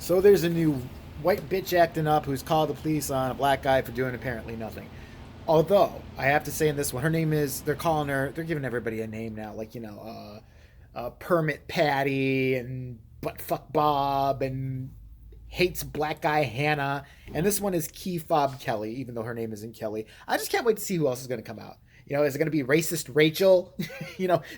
So there's a new white bitch acting up who's called the police on a black guy for doing apparently nothing. Although I have to say in this one, her name is they're giving everybody a name now, like Permit Patty and Buttfuck Bob and hates black guy Hannah, and this one is Fob Kelly, even though her name isn't Kelly. I just can't wait to see who else is going to come out. Is it going to be racist Rachel?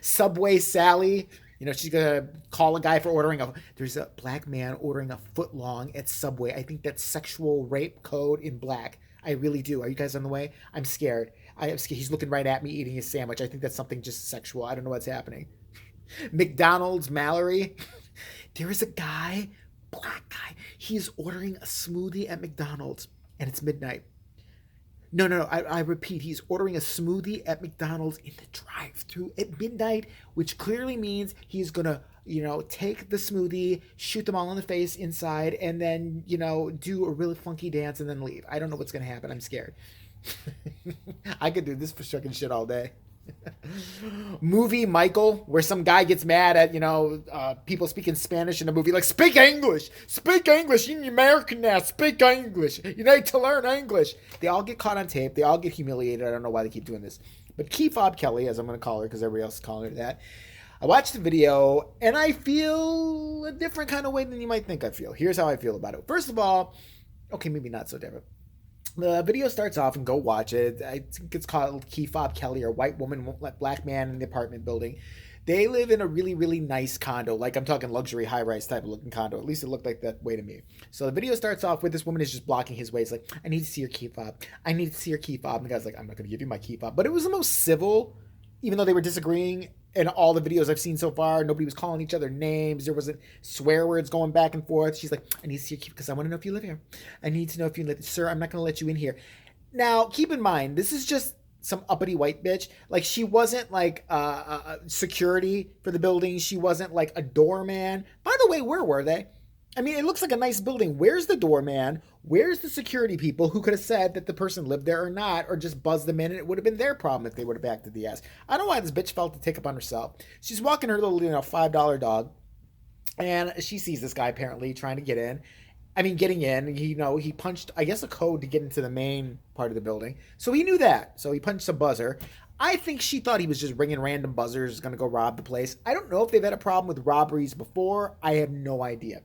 Subway Sally? She's gonna call a guy for ordering there's a black man ordering a foot long at Subway. I think that's sexual rape code in black. I really do. Are you guys on the way? I'm scared. I am scared. He's looking right at me eating his sandwich. I think that's something just sexual. I don't know what's happening. McDonald's Mallory. There is a guy, black guy. He's ordering a smoothie at McDonald's and it's midnight. No. I repeat, he's ordering a smoothie at McDonald's in the drive-thru at midnight, which clearly means he's gonna, take the smoothie, shoot them all in the face inside, and then, do a really funky dance and then leave. I don't know what's gonna happen. I'm scared. I could do this for fucking shit all day. Movie Michael, where some guy gets mad at people speaking Spanish in a movie, like speak English, you're American now, speak English, you need to learn English. They all get caught on tape, they all get humiliated. I don't know why they keep doing this, but Fob Kelly, as I'm going to call her because everybody else is calling her that, I watched the video and I feel a different kind of way than you might think I feel. Here's how I feel about it. First of all, okay, maybe not so different. The video starts off, and go watch it. I think it's called Fob Kelly, or White Woman Won't Let Black Man in the Apartment Building. They live in a really, really nice condo. Like, I'm talking luxury, high-rise type of looking condo. At least it looked like that way to me. So the video starts off with this woman is just blocking his way. It's like, I need to see your key fob. I need to see your key fob. And the guy's like, I'm not going to give you my key fob. But it was the most civil, even though they were disagreeing. In all the videos I've seen so far, nobody was calling each other names. There wasn't swear words going back and forth. She's like, I need to see your key because I want to know if you live here. I need to know if you live. Sir, I'm not going to let you in here. Now, keep in mind, this is just some uppity white bitch. Like, she wasn't like security for the building. She wasn't like a doorman. By the way, where were they? I mean, it looks like a nice building. Where's the doorman? Where's the security people who could have said that the person lived there or not, or just buzzed them in, and it would have been their problem if they would have acted the ass. I don't know why this bitch felt to take up on herself. She's walking her little, $5 dog, and she sees this guy apparently trying to get in. I mean, getting in. He punched, I guess, a code to get into the main part of the building. So he knew that. So he punched a buzzer. I think she thought he was just ringing random buzzers, going to go rob the place. I don't know if they've had a problem with robberies before. I have no idea.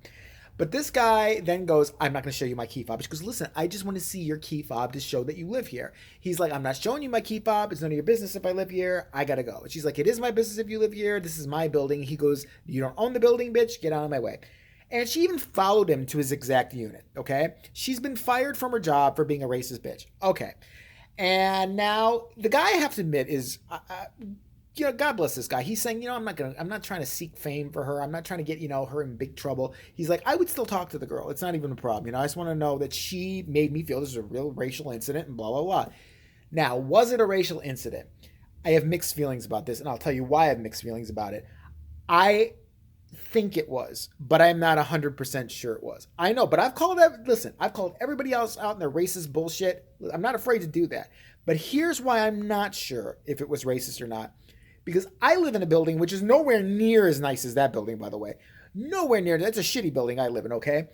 But this guy then goes, I'm not going to show you my key fob. She goes, listen, I just want to see your key fob to show that you live here. He's like, I'm not showing you my key fob. It's none of your business if I live here. I got to go. And she's like, it is my business if you live here. This is my building. He goes, you don't own the building, bitch. Get out of my way. And she even followed him to his exact unit, okay? She's been fired from her job for being a racist bitch. Okay. And now the guy, I have to admit, is... God bless this guy. He's saying, I'm not trying to seek fame for her. I'm not trying to get, her in big trouble. He's like, I would still talk to the girl. It's not even a problem. I just want to know that she made me feel this is a real racial incident and blah, blah, blah. Now, was it a racial incident? I have mixed feelings about this, and I'll tell you why I have mixed feelings about it. I think it was, but I'm not 100% sure it was. I know, but I've called everybody else out in their racist bullshit. I'm not afraid to do that. But here's why I'm not sure if it was racist or not. Because I live in a building which is nowhere near as nice as that building, by the way. Nowhere near. That's a shitty building I live in, okay?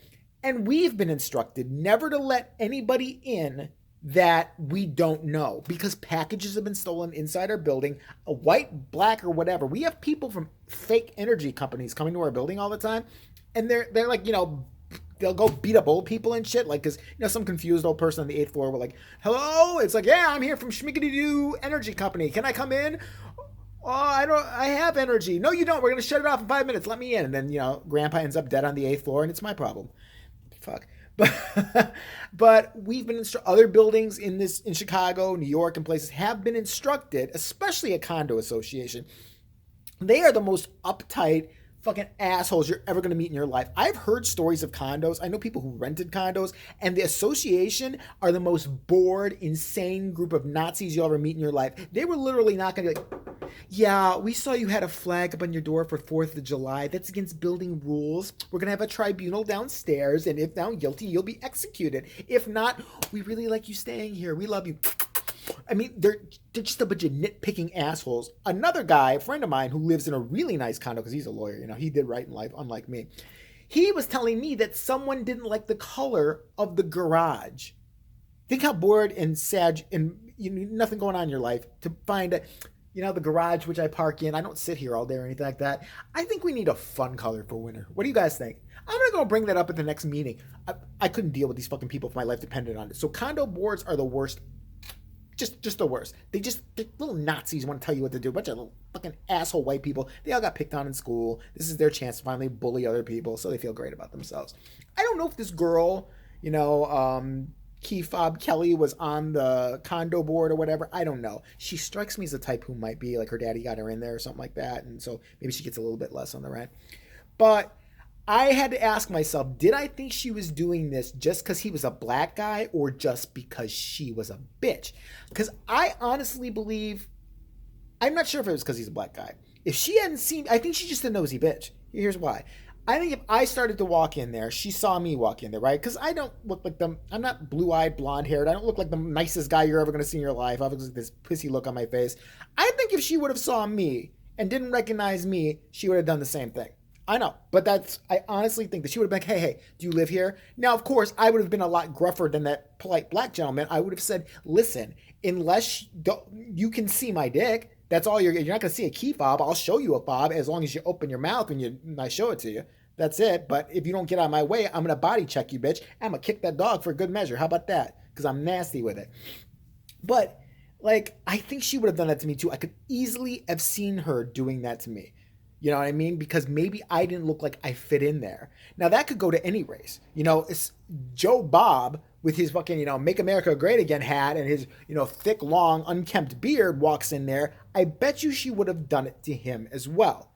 And we've been instructed never to let anybody in that we don't know, because packages have been stolen inside our building, a white, black, or whatever. We have people from fake energy companies coming to our building all the time, and they're like, they'll go beat up old people and shit, like, because, some confused old person on the 8th floor will like, hello? It's like, yeah, I'm here from Schmickety-Doo Energy Company. Can I come in? Oh, I have energy. No, you don't. We're going to shut it off in 5 minutes. Let me in. And then, Grandpa ends up dead on the 8th floor, and it's my problem. Fuck. But we've been other buildings in Chicago, New York, and places have been instructed, especially a condo association. They are the most uptight fucking assholes you're ever going to meet in your life. I've heard stories of condos. I know people who rented condos, and the association are the most bored, insane group of Nazis you'll ever meet in your life. They were literally not going to be like, yeah, we saw you had a flag up on your door for 4th of July. That's against building rules. We're going to have a tribunal downstairs, and if found guilty, you'll be executed. If not, we really like you staying here. We love you. I mean, they're just a bunch of nitpicking assholes. Another guy, a friend of mine, who lives in a really nice condo, because he's a lawyer, he did right in life, unlike me. He was telling me that someone didn't like the color of the garage. Think how bored and sad and nothing going on in your life to find a, the garage which I park in. I don't sit here all day or anything like that. I think we need a fun color for winter. What do you guys think? I'm gonna go bring that up at the next meeting. I couldn't deal with these fucking people if my life depended on it. So condo boards are the worst. Just the worst. They're little Nazis want to tell you what to do. A bunch of little fucking asshole white people. They all got picked on in school. This is their chance to finally bully other people, so they feel great about themselves. I don't know if this girl, Fob Kelly was on the condo board or whatever. I don't know. She strikes me as the type who might be like her daddy got her in there or something like that, and so maybe she gets a little bit less on the rent. But I had to ask myself, did I think she was doing this just because he was a black guy or just because she was a bitch? Because I honestly believe, I'm not sure if it was because he's a black guy. If she hadn't seen, I think she's just a nosy bitch. Here's why. I think if I started to walk in there, she saw me walk in there, right? Because I don't look like them. I'm not blue-eyed, blonde-haired. I don't look like the nicest guy you're ever going to see in your life. I have this pissy look on my face. I think if she would have saw me and didn't recognize me, she would have done the same thing. I know, but I honestly think that she would have been like, hey, do you live here? Now, of course, I would have been a lot gruffer than that polite black gentleman. I would have said, listen, unless you can see my dick, that's all you're not going to see a key fob. I'll show you a fob as long as you open your mouth when I show it to you. That's it. But if you don't get out of my way, I'm going to body check you, bitch. I'm going to kick that dog for good measure. How about that? Because I'm nasty with it. But, I think she would have done that to me too. I could easily have seen her doing that to me. You know what I mean? Because maybe I didn't look like I fit in there. Now, that could go to any race. It's Joe Bob with his fucking, Make America Great Again hat and his, thick, long, unkempt beard walks in there. I bet you she would have done it to him as well.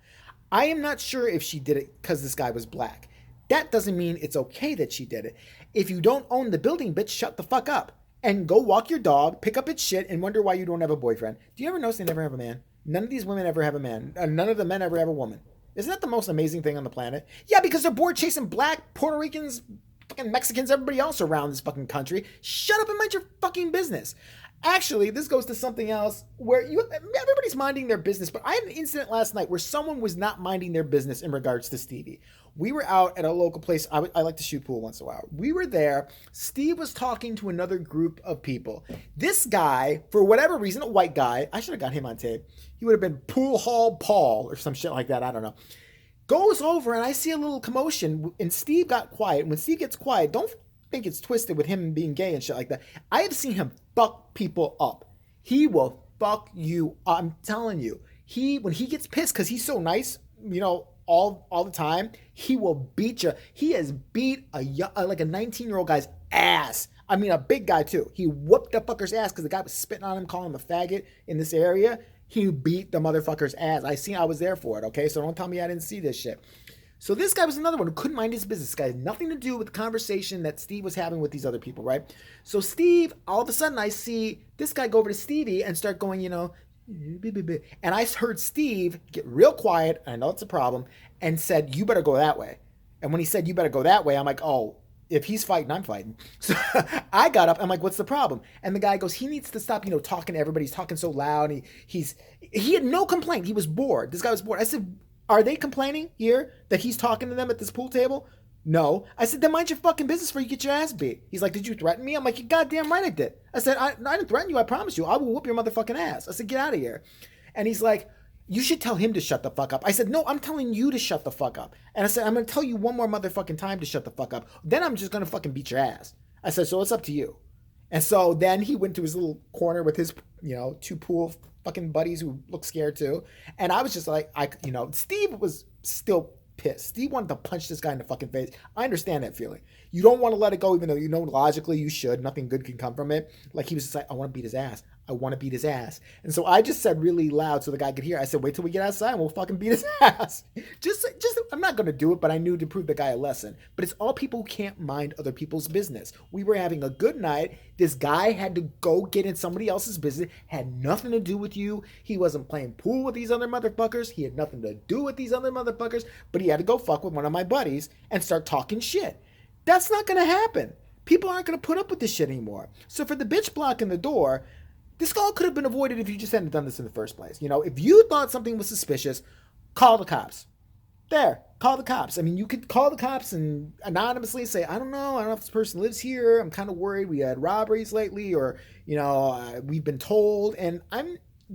I am not sure if she did it because this guy was black. That doesn't mean it's okay that she did it. If you don't own the building, bitch, shut the fuck up. And go walk your dog, pick up its shit, and wonder why you don't have a boyfriend. Do you ever notice they never have a man? None of these women ever have a man. None of the men ever have a woman. Isn't that the most amazing thing on the planet? Yeah, because they're bored chasing black, Puerto Ricans, fucking Mexicans, everybody else around this fucking country. Shut up and mind your fucking business. Actually, this goes to something else where everybody's minding their business, but I had an incident last night where someone was not minding their business in regards to Stevie. We were out at a local place. I like to shoot pool once in a while. We were there. Steve was talking to another group of people. This guy, for whatever reason, a white guy, I should have got him on tape. He would have been Pool Hall Paul or some shit like that. I don't know. Goes over and I see a little commotion and Steve got quiet. When Steve gets quiet, don't think it's twisted with him being gay and shit like that. I have seen him fuck people up. He will fuck you. I'm telling you. When he gets pissed because he's so nice, all the time, he will beat you. He has beat a 19-year-old guy's ass. I mean, a big guy too. He whooped the fucker's ass because the guy was spitting on him, calling him a faggot in this area. He beat the motherfucker's ass. I was there for it, okay? So don't tell me I didn't see this shit. So this guy was another one who couldn't mind his business. This guy had nothing to do with the conversation that Steve was having with these other people, right? So Steve, all of a sudden I see this guy go over to Stevie and start going, and I heard Steve get real quiet, I know it's a problem, and said, you better go that way. And when he said, you better go that way, I'm like, oh, if he's fighting, I'm fighting. So I got up, I'm like, what's the problem? And the guy goes, he needs to stop, talking to everybody. He's talking so loud. He had no complaint. He was bored. This guy was bored. I said, are they complaining here that he's talking to them at this pool table? No. I said, then mind your fucking business before you get your ass beat. He's like, did you threaten me? I'm like, you goddamn right I did. I said, I didn't threaten you. I promise you. I will whoop your motherfucking ass. I said, get out of here. And he's like, you should tell him to shut the fuck up. I said, no, I'm telling you to shut the fuck up. And I said, I'm going to tell you one more motherfucking time to shut the fuck up. Then I'm just going to fucking beat your ass. I said, so it's up to you. And so then he went to his little corner with his, two pool fucking buddies who looked scared too. And I was just like, Steve was still pissed. Steve wanted to punch this guy in the fucking face. I understand that feeling. You don't want to let it go, even though logically you should. Nothing good can come from it. Like he was just like, I want to beat his ass. I want to beat his ass. And so I just said really loud so the guy could hear. I said, wait till we get outside and we'll fucking beat his ass. Just I'm not going to do it, but I knew to prove the guy a lesson. But it's all people who can't mind other people's business. We were having a good night. This guy had to go get in somebody else's business. Had nothing to do with you. He wasn't playing pool with these other motherfuckers. He had nothing to do with these other motherfuckers. But he had to go fuck with one of my buddies and start talking shit. That's not going to happen. People aren't going to put up with this shit anymore. So for the bitch blocking the door, this all could have been avoided if you just hadn't done this in the first place. If you thought something was suspicious, call the cops. There, call the cops. I mean, you could call the cops and anonymously say, I don't know if this person lives here. I'm kind of worried. We had robberies lately, or we've been told. And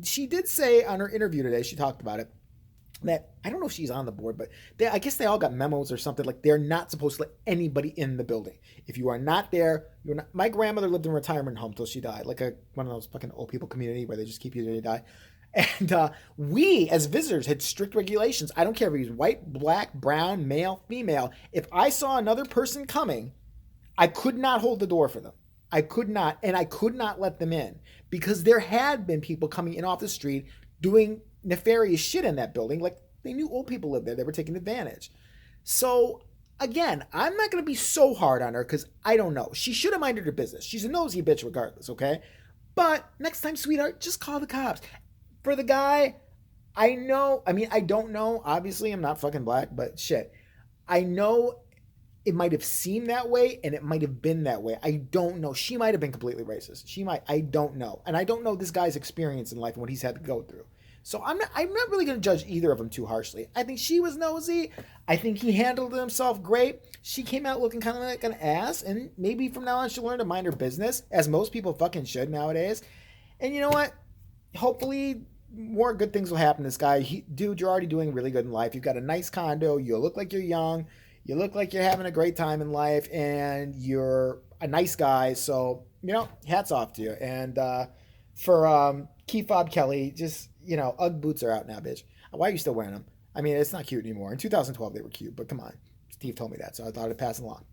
she did say on her interview today, she talked about it, that I don't know if she's on the board, but I guess they all got memos or something, like they're not supposed to let anybody in the building. If you are not there, you're not. My grandmother lived in a retirement home till she died, like one of those fucking old people community where they just keep you till you die. And we, as visitors, had strict regulations. I don't care if he's white, black, brown, male, female. If I saw another person coming, I could not hold the door for them. I could not, and I could not let them in because there had been people coming in off the street doing nefarious shit in that building. Like they knew old people lived there, they were taking advantage. So again, I'm not going to be so hard on her because I don't know. She should have minded her business. She's a nosy bitch regardless, okay? But next time, sweetheart, just call the cops. For the guy, I know, I mean, I don't know. Obviously, I'm not fucking black, but shit. I know it might have seemed that way and it might have been that way. I don't know. She might have been completely racist. She might. I don't know. And I don't know this guy's experience in life and what he's had to go through. So I'm not really going to judge either of them too harshly. I think she was nosy. I think he handled himself great. She came out looking kind of like an ass, and maybe from now on she'll learn to mind her business, as most people fucking should nowadays. And you know what? Hopefully more good things will happen to this guy. Dude, you're already doing really good in life. You've got a nice condo. You look like you're young. You look like you're having a great time in life, and you're a nice guy. So, hats off to you. And for Fob Kelly, just, Ugg boots are out now, bitch. Why are you still wearing them? I mean, it's not cute anymore. In 2012, they were cute, but come on. Steve told me that, so I thought I'd pass it along.